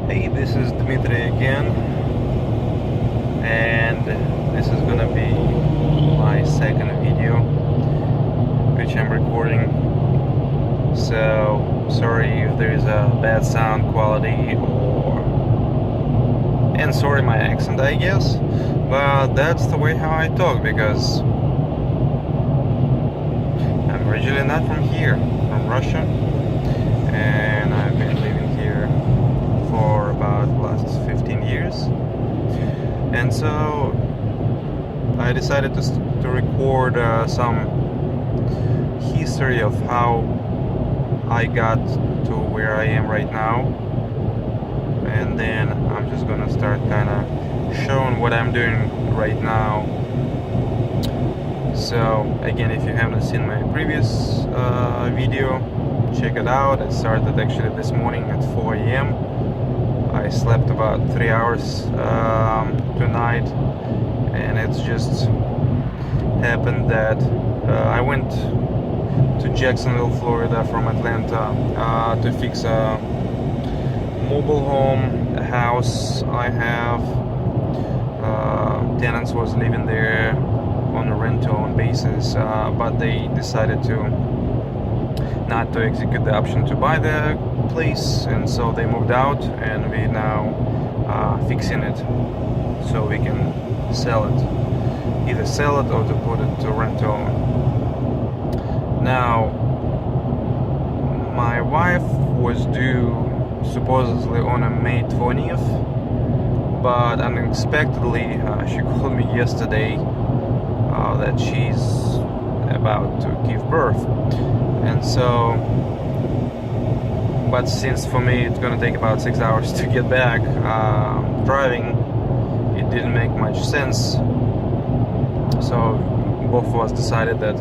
Hey, this is Dmitry again, and this is gonna be my second video which I'm recording. So sorry if there is a bad sound quality and sorry my accent, I guess, but that's the way how I talk because I'm originally not from here, from Russia, and I've been living here for about the last 15 years. And so I decided to record some history of how I got to where I am right now, and then I'm just gonna start kind of showing what I'm doing right now. So again, if you haven't seen my previous video, check it out. It started actually this morning at 4 a.m. I slept about 3 hours tonight, and it's just happened that I went to Jacksonville, Florida from Atlanta to fix a mobile home, a house I have. Tenants was living there on a rent-to-own basis, but they decided not to execute the option to buy the place, and so they moved out, and we now fixing it so we can sell it, either sell it or to put it to rent-to-own. Now, my wife was due supposedly on a May 20th, but unexpectedly she called me yesterday that she's about to give birth. And so, but since for me it's gonna take about 6 hours to get back driving, it didn't make much sense. So both of us decided that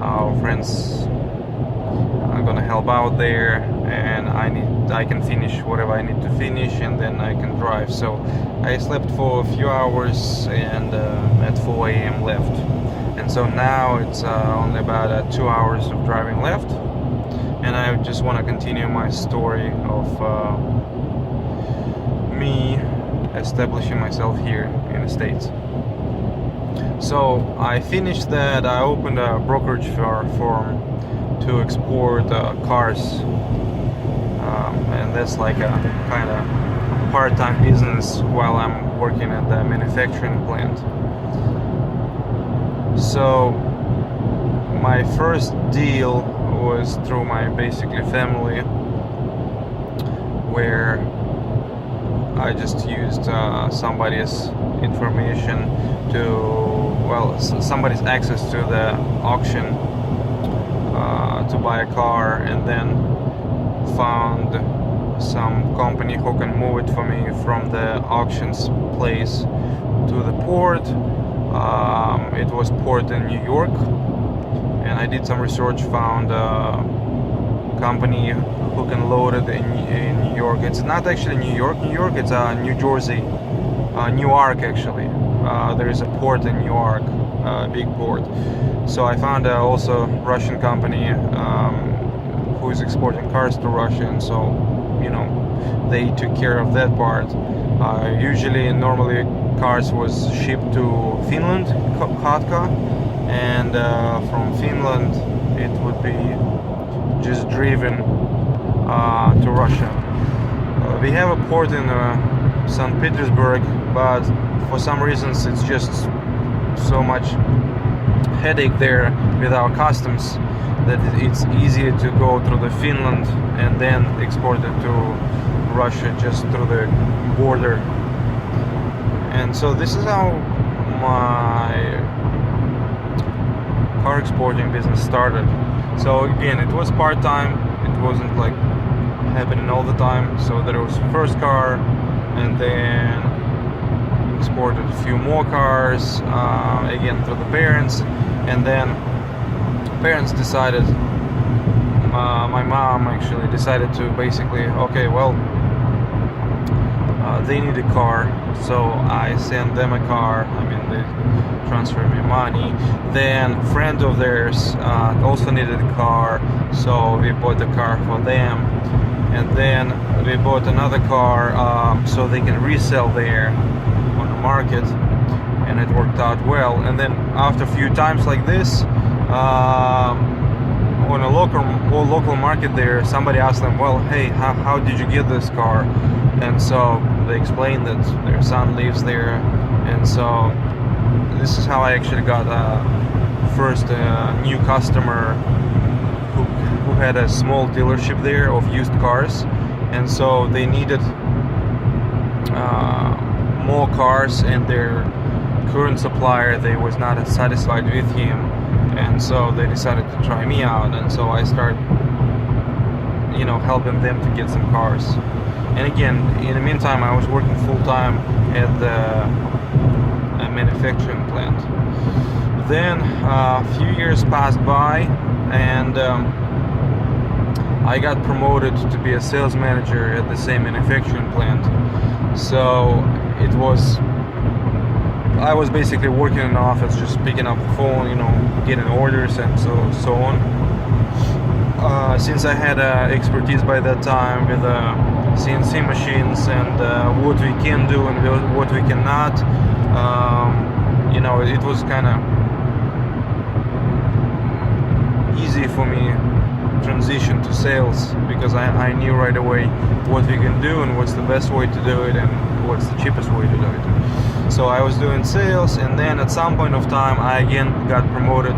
our friends are gonna help out there, and I can finish whatever I need to finish, and then I can drive. So I slept for a few hours, and at 4 a.m. left. And so now it's only about 2 hours of driving left, and I just want to continue my story of me establishing myself here in the States. So I finished that. I opened a brokerage firm to export cars, and that's like a kind of part-time business while I'm working at the manufacturing plant. So my first deal was through my basically family, where I just used somebody's information somebody's access to the auction to buy a car, and then found some company who can move it for me from the auctions place to the port. It was port in New York, and I did some research, found a company who can load it in New York. It's not actually New York, it's New Jersey, Newark actually. There is a port in Newark, big port. So I found also Russian company who is exporting cars to Russia, and so they took care of that part. Normally cars was shipped to Finland, Kotka, and from Finland it would be just driven to Russia. We have a port in St. Petersburg, but for some reasons it's just so much headache there with our customs that it's easier to go through the Finland and then export it to Russia just through the border. And so this is how my car exporting business started. So again, it was part-time, it wasn't like happening all the time. So there was first car, and then exported a few more cars, again through the parents, and then parents decided, my mom actually decided to basically, okay, well, they need a car, so I sent them a car. I mean, they transferred me money. Then a friend of theirs also needed a car, so we bought the car for them. and then we bought another car so they can resell there on the market, and it worked out well. And then after a few times like this, on a local market there, somebody asked them, well, hey, how did you get this car? And so they explained that their son lives there, and so this is how I actually got first new customer who had a small dealership there of used cars, and so they needed more cars, and their current supplier, they was not satisfied with him, and so they decided to try me out, and so I started helping them to get some cars. And again, in the meantime, I was working full-time at the manufacturing plant. Then a few years passed by, and I got promoted to be a sales manager at the same manufacturing plant. So I was basically working in the office, just picking up the phone, getting orders and so on. Since I had expertise by that time with CNC machines and what we can do and what we cannot, it was kind of easy for me transition to sales, because I knew right away what we can do and what's the best way to do it and what's the cheapest way to do it. So I was doing sales, and then at some point of time I again got promoted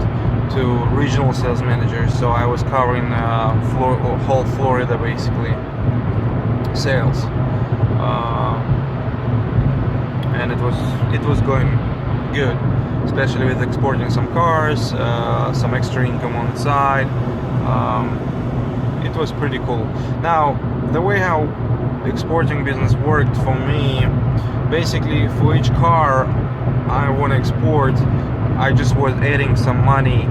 to regional sales manager. So I was covering whole Florida basically, sales, and it was going good, especially with exporting some cars, some extra income on the side. It was pretty cool. Now, the way how exporting business worked for me, basically for each car I want to export, I just was adding some money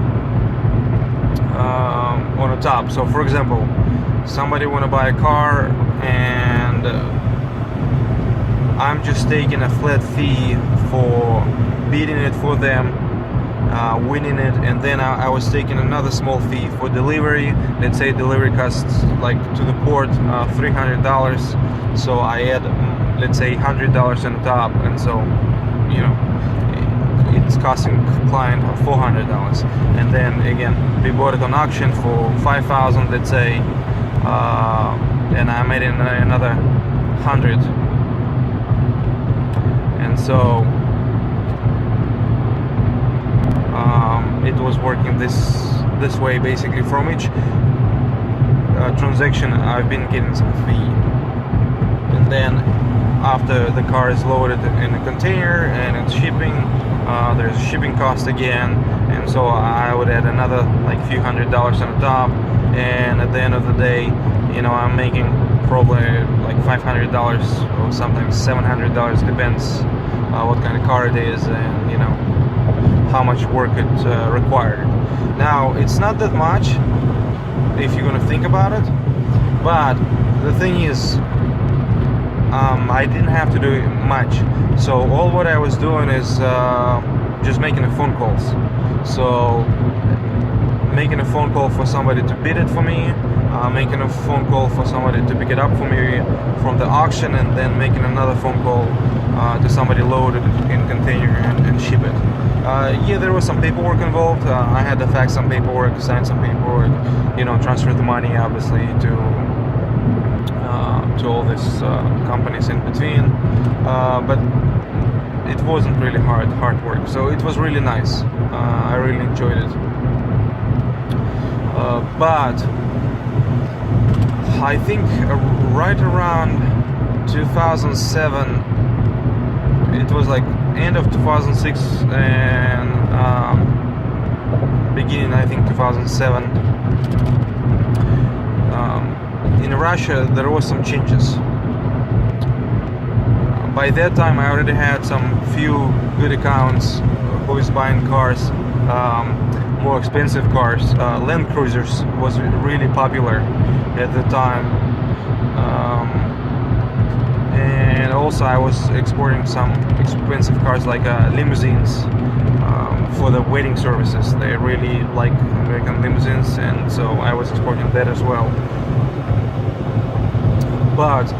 on the top. So for example, somebody want to buy a car, and I'm just taking a flat fee for bidding it for them, winning it, and then I was taking another small fee for delivery. Let's say delivery costs, like to the port, $300, so I add, let's say, $100 on the top, and so it's costing client $400. And then again, we bought it on auction for $5,000, let's say, and I made another $100, and so it was working this way basically. From each transaction I've been getting some fee, and then after the car is loaded in a container and it's shipping, there's a shipping cost again, and so I would add another like few $100 on the top, and at the end of the day, I'm making probably like $500 or sometimes $700, depends what kind of car it is and how much work it required. Now, it's not that much if you're gonna think about it, but the thing is, I didn't have to do much. So all what I was doing is just making the phone calls. So making a phone call for somebody to bid it for me, making a phone call for somebody to pick it up for me from the auction, and then making another phone call to somebody loaded in container and ship it. Yeah, there was some paperwork involved. I had to fax some paperwork, sign some paperwork, transfer the money obviously to all these companies in between, but it wasn't really hard work, so it was really nice. I really enjoyed it, but I think right around 2007, it was like end of 2006 and beginning, I think, 2007, in Russia there was some changes. By that time I already had some few good accounts who is buying cars, more expensive cars. Land Cruisers was really popular at the time, and also I was exporting some expensive cars like limousines for the wedding services. They really like American limousines, and so I was exporting that as well. but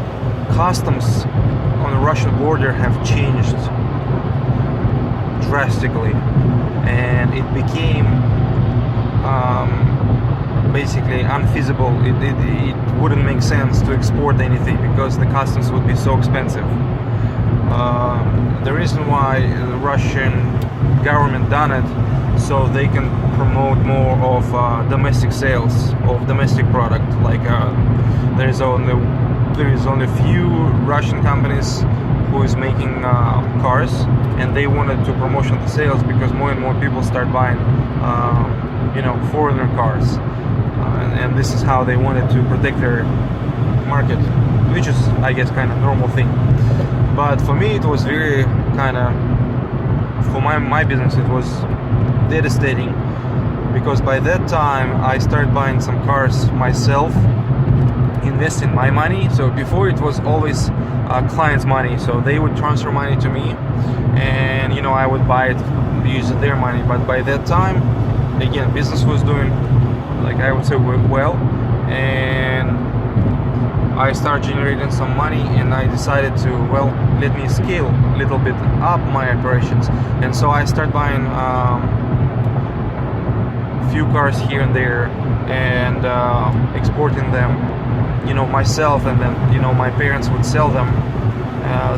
customs on the Russian border have changed drastically, and it became basically unfeasible. It wouldn't make sense to export anything because the customs would be so expensive. The reason why the Russian government done it, so they can promote more of domestic sales of domestic product. Like there is only few Russian companies who is making cars, and they wanted to promotion the sales because more and more people start buying foreigner cars, and this is how they wanted to protect their market, which is, I guess, kind of normal thing. But for me it was very kind of, for my business it was devastating, because by that time I started buying some cars myself, investing my money. So before it was always clients' money, so they would transfer money to me, and I would buy it using their money. But by that time, again, business was doing, like I would say, well, and I started generating some money, and I decided to, let me scale a little bit up my operations. And so I started buying few cars here and there, and exporting them, myself, and then my parents would sell them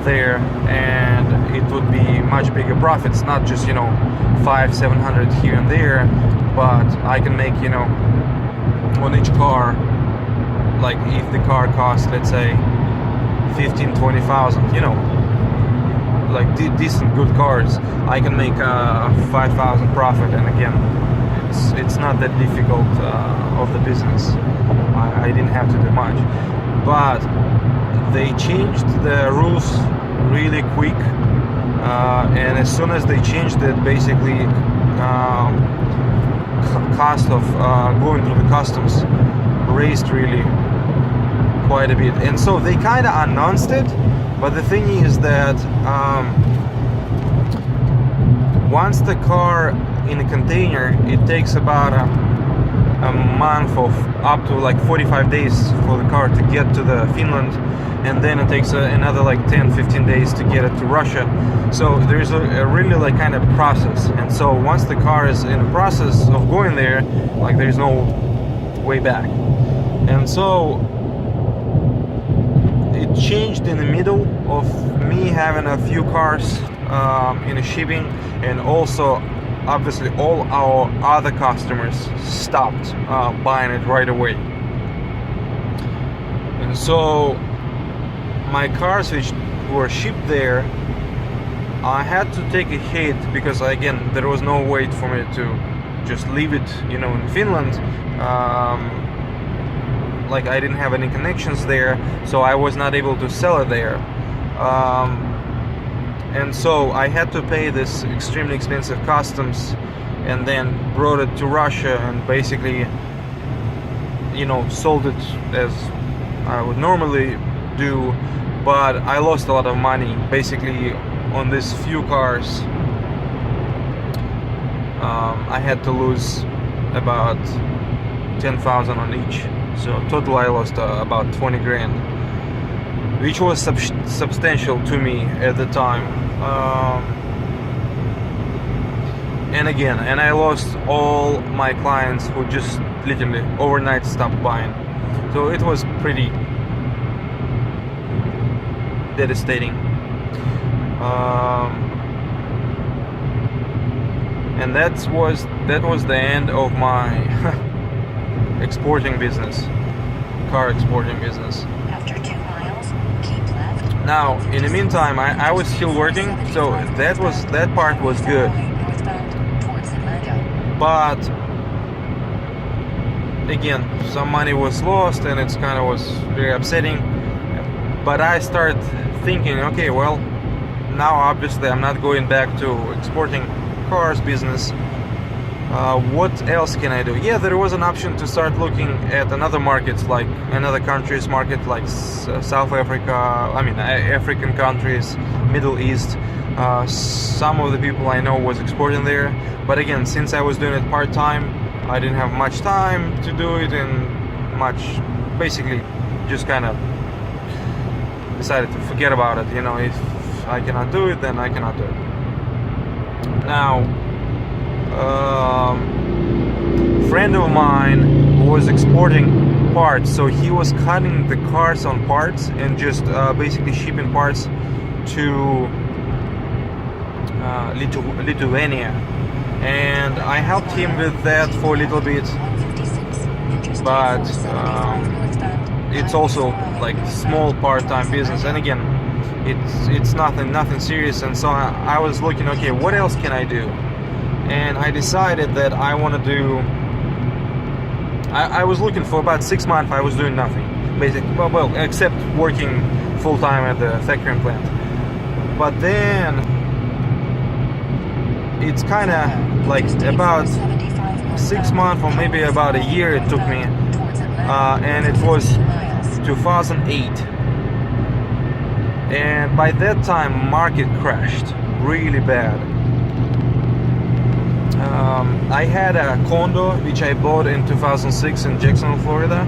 there, and it would be much bigger profits, not just 500-700 here and there, but I can make on each car, like if the car costs, let's say 15,000-20,000, like decent good cars, I can make 5,000 profit. And again, it's not that difficult of the business. I didn't have to do much, but they changed the rules really quick, and as soon as they changed it, basically cost of going through the customs raised really quite a bit. And so they kind of announced it, but the thing is that once the car in a container, it takes about a month of up to like 45 days for the car to get to the Finland, and then it takes another like 10-15 days to get it to Russia. So there's a really like kind of process. And so once the car is in the process of going there, like there's no way back. And so it changed in the middle of me having a few cars in a shipping, and also obviously all our other customers stopped buying it right away. And so my cars which were shipped there, I had to take a hit, because again there was no way for me to just leave it in Finland. Like I didn't have any connections there, so I was not able to sell it there. And so I had to pay this extremely expensive customs, and then brought it to Russia, and basically sold it as I would normally do. But I lost a lot of money basically on these few cars. I had to lose about 10,000 on each, so total I lost about 20 grand, which was substantial to me at the time. And I lost all my clients who just literally overnight stopped buying. So it was pretty devastating. And that was the end of my exporting business, car exporting business. After 2 miles, keep left. Now, in the meantime, I was still working, so that part was good. Northbound towards Atlanta. But again, some money was lost, and it's kind of was very upsetting. But I started thinking, okay, well, now obviously I'm not going back to exporting cars business. What else can I do? Yeah, there was an option to start looking at another markets, like another countries market, like South Africa, African countries, Middle East. Some of the people I know was exporting there, but again, since I was doing it part-time, I didn't have much time to do it, and basically just kind of decided to forget about it. You know, if I cannot do it, then I cannot do it. Now, friend of mine was exporting parts, so he was cutting the cars on parts and just basically shipping parts to Lithuania, and I helped him with that for a little bit, but it's also like small part-time business, and again, it's nothing serious. And so I was looking, okay, what else can I do? And I decided that I want to do, I was looking for about 6 months. I was doing nothing basically, well except working full-time at the factory plant. But then it's kind of like about 6 months or maybe about a year it took me, and it was 2008, and by that time market crashed really bad. I had a condo which I bought in 2006 in Jacksonville, Florida,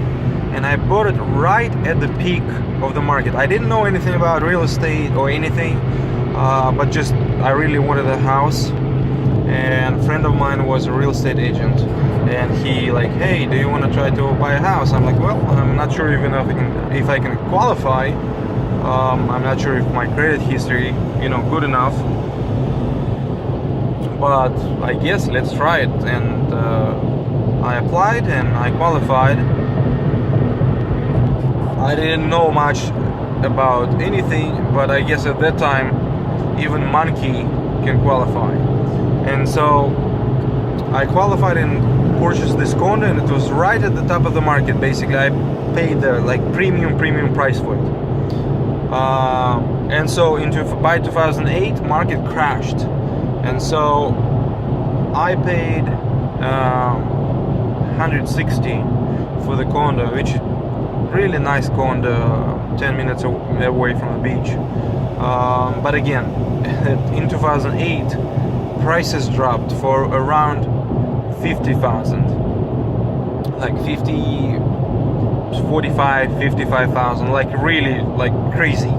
and I bought it right at the peak of the market. I didn't know anything about real estate or anything, but just I really wanted a house. And a friend of mine was a real estate agent, and he like, hey, do you want to try to buy a house? I'm like, well, I'm not sure even if I can qualify. I'm not sure if my credit history, you know, good enough, but I guess let's try it. And I applied and I qualified. I didn't know much about anything, but I guess at that time even monkey can qualify. And so I qualified and purchased this condo, and it was right at the top of the market. Basically, I paid the like premium price for it. And so by 2008, market crashed, and so I paid 160 for the condo, which is really nice condo, 10 minutes away from the beach. But again, in 2008. Prices dropped for around 50,000, like 55,000, like really like crazy,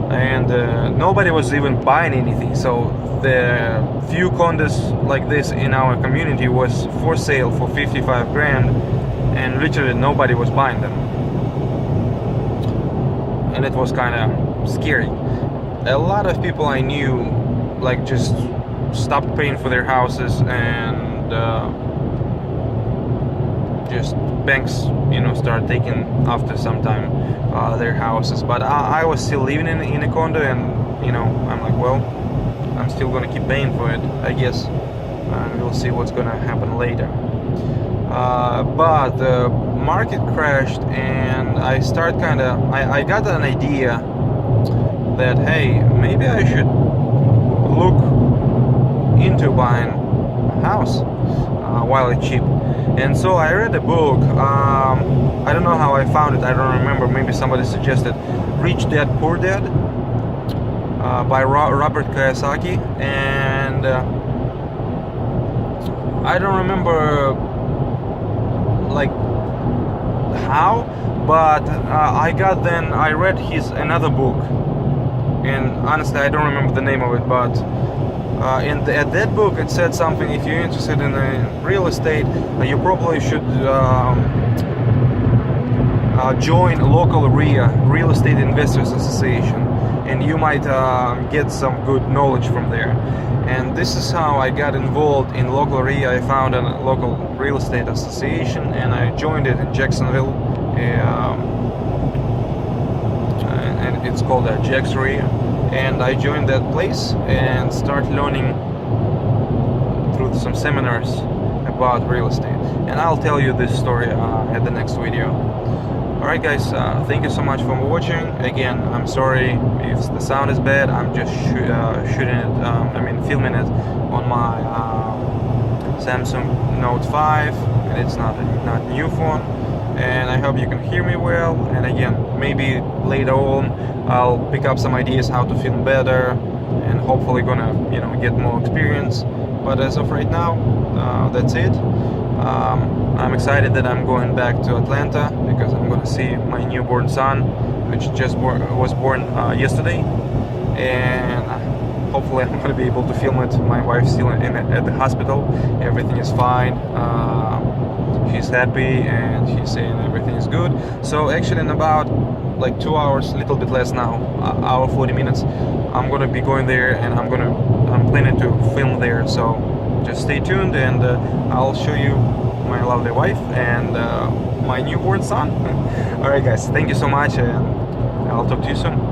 and nobody was even buying anything. So the few condos like this in our community was for sale for 55 grand, and literally nobody was buying them, and it was kind of scary. A lot of people I knew like just stopped paying for their houses, and just banks, you know, start taking after some time their houses. But I was still living in a condo, and you know, I'm like, well, I'm still gonna keep paying for it, I guess, and we'll see what's gonna happen later. But the market crashed, and I got an idea that, hey, maybe I should look into buying a house while it's cheap. And so I read a book, I don't know how I found it, I don't remember, maybe somebody suggested, Rich Dad Poor Dad by Robert Kiyosaki, and I don't remember like how, but I read his another book, and honestly I don't remember the name of it, but at that book it said something, if you're interested in real estate, you probably should join local RIA, Real Estate Investors Association, and you might get some good knowledge from there. And this is how I got involved in local RIA. I found a local real estate association, and I joined it in Jacksonville, and it's called Jax RIA. And I joined that place and started learning through some seminars about real estate. And I'll tell you this story at the next video. Alright guys, thank you so much for watching. Again, I'm sorry if the sound is bad. I'm just filming it on my Samsung Note 5, and it's not a new phone. And I hope you can hear me well. And again, maybe later on I'll pick up some ideas how to film better, and hopefully gonna get more experience. But as of right now, that's it. I'm excited that I'm going back to Atlanta, because I'm gonna gonna see my newborn son, which was born yesterday, and hopefully I'm gonna be able to film it. My wife's still at the hospital. Everything is fine. She's happy and she's saying everything is good. So actually in about like 2 hours, a little bit less now, hour 40 minutes, I'm gonna be going there, and I'm planning to film there. So just stay tuned, and I'll show you my lovely wife and my newborn son. All right guys, thank you so much, and I'll talk to you soon.